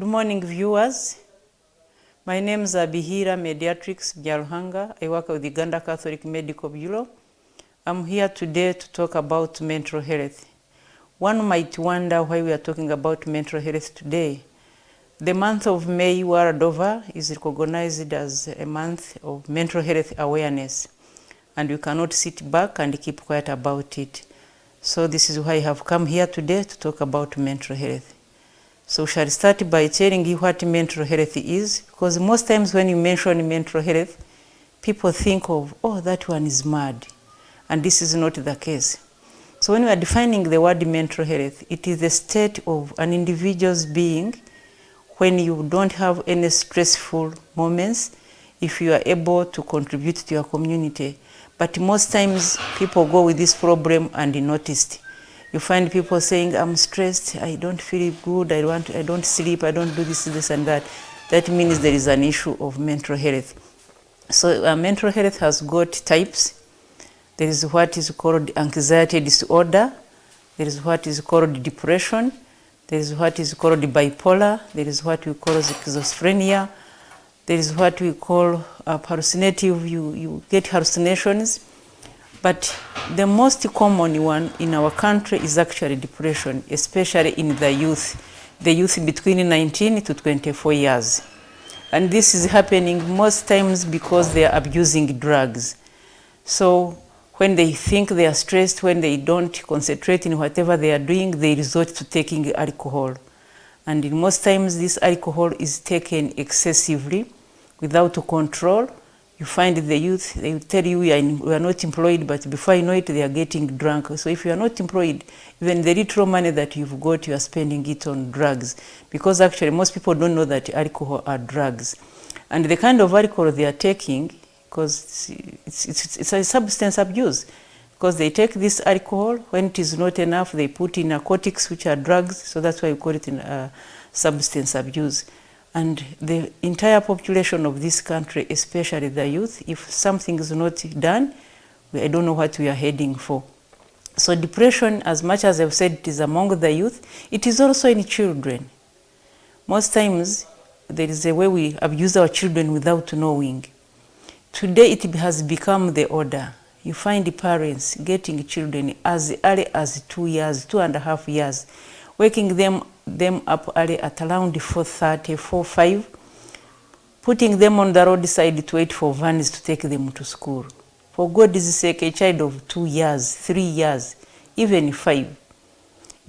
Good morning, viewers. My name is Abihira Mediatrix Byaruhanga. I work with the Uganda Catholic Medical Bureau. I'm here today to talk about mental health. One might wonder why we are talking about mental health today. The month of May world over is recognized as a month of mental health awareness, and we cannot sit back and keep quiet about it. So this is why I have come here today to talk about mental health. So shall start by telling you what mental health is, because most times when you mention mental health, people think of, oh, that one is mad, and this is not the case. So when we are defining the word mental health, it is the state of an individual's being when you don't have any stressful moments, if you are able to contribute to your community. But most times people go with this problem unnoticed. You find people saying, I'm stressed, I don't feel good, I don't sleep, I don't do this and that. That means there is an issue of mental health. So mental health has got types. There is what is called anxiety disorder. There is what is called depression. There is what is called bipolar. There is what we call schizophrenia. There is what we call hallucinative, you get hallucinations. But the most common one in our country is actually depression, especially in the youth between 19 to 24 years. And this is happening most times because they are abusing drugs. So when they think they are stressed, when they don't concentrate in whatever they are doing, they resort to taking alcohol. And in most times this alcohol is taken excessively without control. You find the youth, they will tell you we are not employed, but before you know it, they are getting drunk. So if you are not employed, even the little money that you've got, you are spending it on drugs. Because actually most people don't know that alcohol are drugs. And the kind of alcohol they are taking, because it's a substance abuse, because they take this alcohol, when it is not enough, they put in narcotics, which are drugs, so that's why we call it substance abuse. And the entire population of this country, especially the youth, if something is not done, I don't know what we are heading for. So depression, as much as I've said it is among the youth, it is also in children. Most times, there is a way we abuse our children without knowing. Today, it has become the order. You find the parents getting children as early as 2 years, 2.5 years, waking them up early at around 4:30, 4:05, putting them on the roadside to wait for vans to take them to school. For God's sake, a child of 2 years, 3 years, even 5,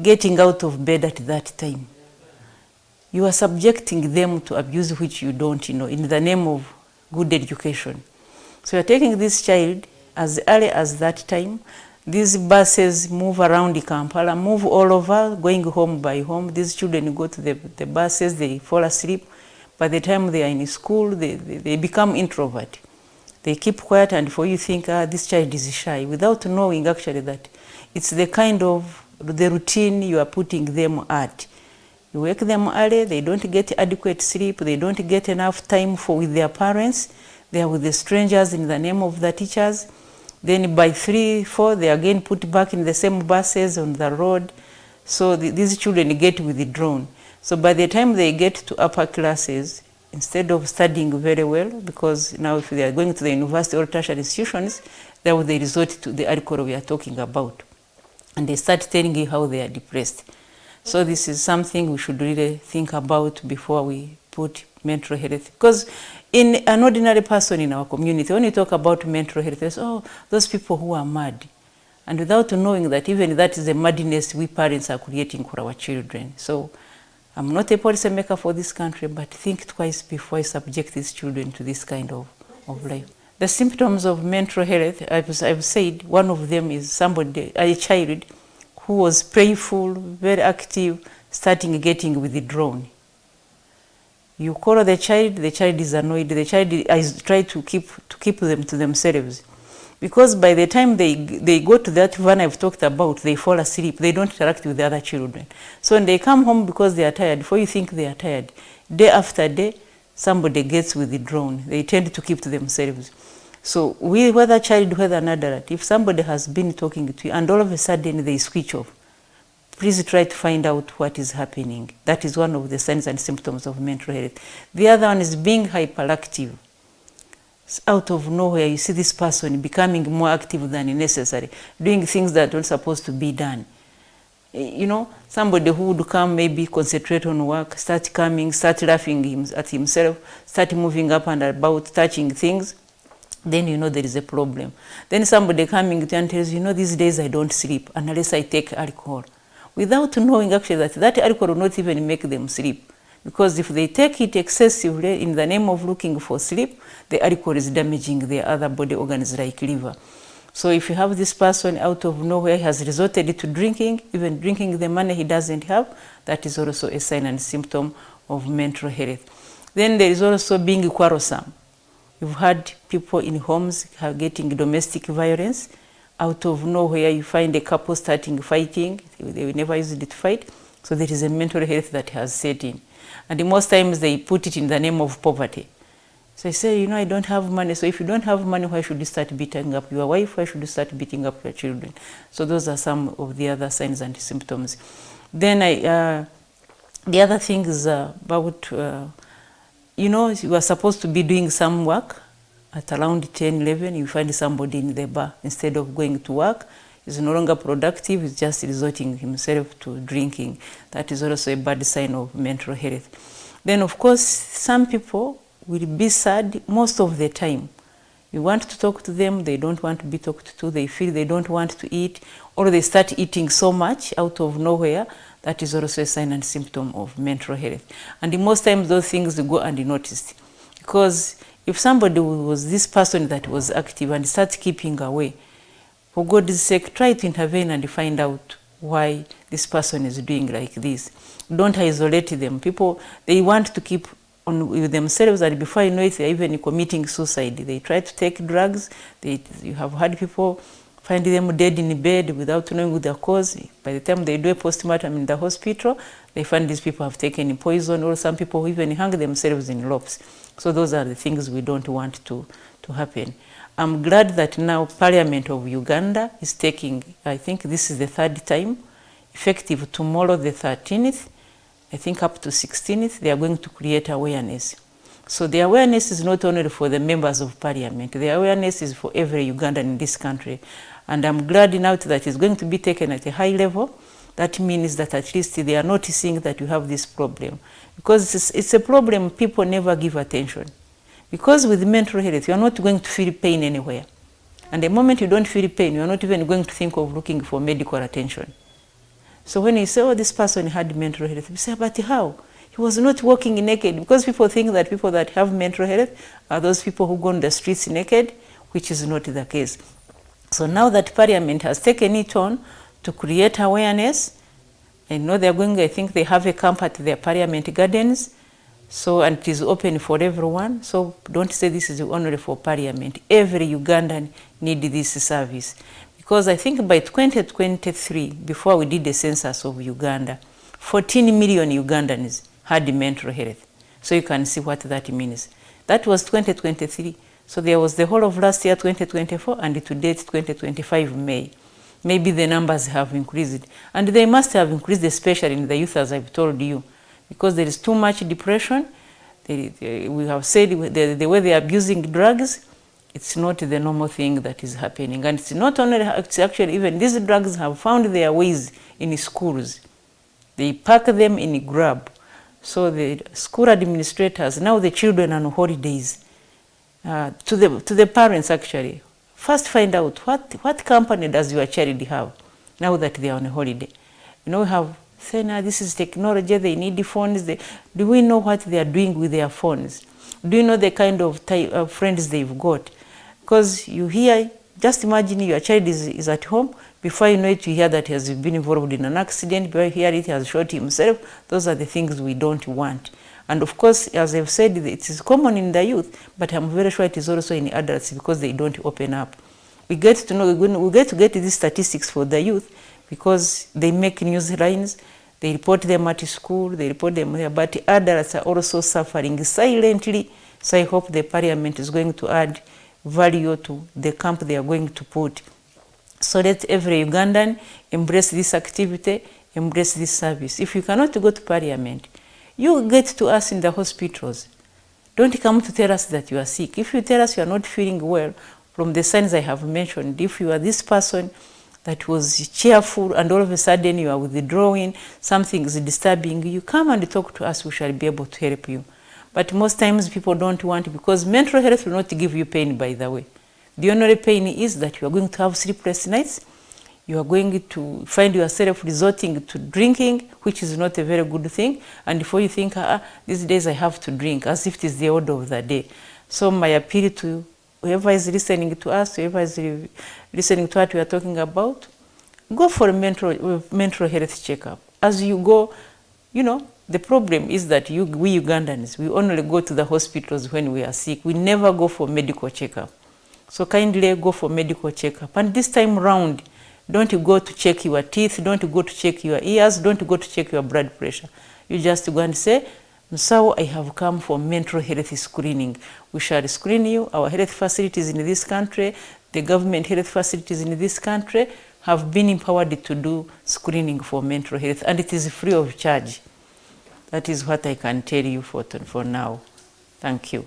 getting out of bed at that time. You are subjecting them to abuse which you don't know in the name of good education. So you are taking this child as early as that time. These buses move around Kampala, move all over, going home by home. These children go to the buses, they fall asleep. By the time they are in school, they become introvert. They keep quiet, and for you think, this child is shy, without knowing actually that it's the kind of the routine you are putting them at. You wake them early, they don't get adequate sleep, they don't get enough time with their parents, they are with the strangers in the name of the teachers. Then by 3, 4, they again put back in the same buses on the road. So these children get withdrawn. So by the time they get to upper classes, instead of studying very well, because now if they are going to the university or tertiary institutions, they resort to the alcohol we are talking about. And they start telling you how they are depressed. So this is something we should really think about before we put mental health. Because in an ordinary person in our community, when you talk about mental health, there's, oh, those people who are mad. And without knowing that even that is the madness we parents are creating for our children. So I'm not a policy maker for this country, but think twice before I subject these children to this kind of life. The symptoms of mental health, I've said, one of them is a child who was playful, very active, starting getting withdrawn. You call the child is annoyed, the child is trying to keep them to themselves. Because by the time they go to that van I've talked about, they fall asleep, they don't interact with the other children. So when they come home because they are tired, before you think they are tired, day after day, somebody gets withdrawn. They tend to keep to themselves. So whether child, whether an adult, if somebody has been talking to you and all of a sudden they switch off, please try to find out what is happening. That is one of the signs and symptoms of mental health. The other one is being hyperactive. Out of nowhere, you see this person becoming more active than necessary, doing things that aren't supposed to be done. You know, somebody who would come, maybe concentrate on work, start coming, start laughing at himself, start moving up and about, touching things, then you know there is a problem. Then somebody coming to and tells you, you know, these days I don't sleep unless I take alcohol, without knowing actually that alcohol will not even make them sleep. Because if they take it excessively in the name of looking for sleep, the alcohol is damaging their other body organs like liver. So if you have this person out of nowhere has resorted to drinking, even drinking the money he doesn't have, that is also a sign and symptom of mental health. Then there is also being quarrelsome. You've had people in homes getting domestic violence. Out of nowhere, you find a couple starting fighting. They never used it to fight. So there is a mental health that has set in. And most times they put it in the name of poverty. So I say, you know, I don't have money. So if you don't have money, why should you start beating up your wife? Why should you start beating up your children? So those are some of the other signs and symptoms. Then the other thing is about, you know, you are supposed to be doing some work at around 10, 11. You find somebody in the bar. Instead of going to work, he's no longer productive. He's just resorting himself to drinking. That is also a bad sign of mental health. Then, of course, some people will be sad most of the time. You want to talk to them, they don't want to be talked to, they feel they don't want to eat, or they start eating so much out of nowhere. That is also a sign and symptom of mental health. And most times those things go unnoticed. Because if somebody was this person that was active and starts keeping away, for God's sake, try to intervene and find out why this person is doing like this. Don't isolate them. People, they want to keep on with themselves, and before you know it, they're even committing suicide. They try to take drugs. You have had people find them dead in bed without knowing the cause. By the time they do a postmortem in the hospital, they find these people have taken poison, or some people even hang themselves in ropes. So those are the things we don't want to happen. I'm glad that now Parliament of Uganda is taking, I think this is the 3rd time, effective tomorrow the 13th, I think up to 16th, they are going to create awareness. So the awareness is not only for the members of Parliament, the awareness is for every Ugandan in this country. And I'm glad now that it's going to be taken at a high level. That means that at least they are noticing that you have this problem. Because it's a problem people never give attention. Because with mental health, you are not going to feel pain anywhere. And the moment you don't feel pain, you are not even going to think of looking for medical attention. So when you say, oh, this person had mental health, you say, but how? He was not walking naked. Because people think that people that have mental health are those people who go on the streets naked, which is not the case. So now that Parliament has taken it on to create awareness, I know they're going, I think they have a camp at their Parliament Gardens. So, and it is open for everyone. So don't say this is only for Parliament. Every Ugandan needs this service. Because I think by 2023, before we did the census of Uganda, 14 million Ugandans had mental health. So you can see what that means. That was 2023. So there was the whole of last year, 2024, and to date, 2025 May. Maybe the numbers have increased. And they must have increased, especially in the youth, as I've told you. Because there is too much depression. We have said the way they are abusing drugs, it's not the normal thing that is happening. And it's not only, it's actually even these drugs have found their ways in schools. They pack them in grab. So the school administrators, now the children are on holidays, to the parents actually, first find out what company does your child have now that they are on a holiday. You know, we have said, now this is technology, they need phones. Do we know what they are doing with their phones? Do you know the kind of friends they've got? Because you hear, just imagine your child is at home, before you know it, you hear that he has been involved in an accident, before you hear it, he has shot himself. Those are the things we don't want. And of course, as I've said, it is common in the youth, but I'm very sure it is also in adults because they don't open up. We get to know, we get to get these statistics for the youth because they make news lines, they report them at school, they report them here, but adults are also suffering silently. So I hope the Parliament is going to add value to the camp they are going to put. So let every Ugandan embrace this activity, embrace this service. If you cannot go to Parliament, you get to us in the hospitals. Don't come to tell us that you are sick. If you tell us you are not feeling well, from the signs I have mentioned, if you are this person that was cheerful and all of a sudden you are withdrawing, something is disturbing you, come and talk to us, we shall be able to help you. But most times people don't want, because mental health will not give you pain, by the way. The only pain is that you are going to have sleepless nights, you are going to find yourself resorting to drinking, which is not a very good thing. And before you think, these days I have to drink, as if it is the order of the day. So my appeal to whoever is listening to us, whoever is listening to what we are talking about, go for a mental health checkup. As you go, you know, the problem is that we Ugandans, we only go to the hospitals when we are sick. We never go for medical checkup. So kindly go for medical checkup. And this time round, don't go to check your teeth, don't go to check your ears, don't go to check your blood pressure. You just go and say, so I have come for mental health screening. We shall screen you. Our health facilities in this country, the government health facilities in this country have been empowered to do screening for mental health, and it is free of charge. That is what I can tell you for now. Thank you.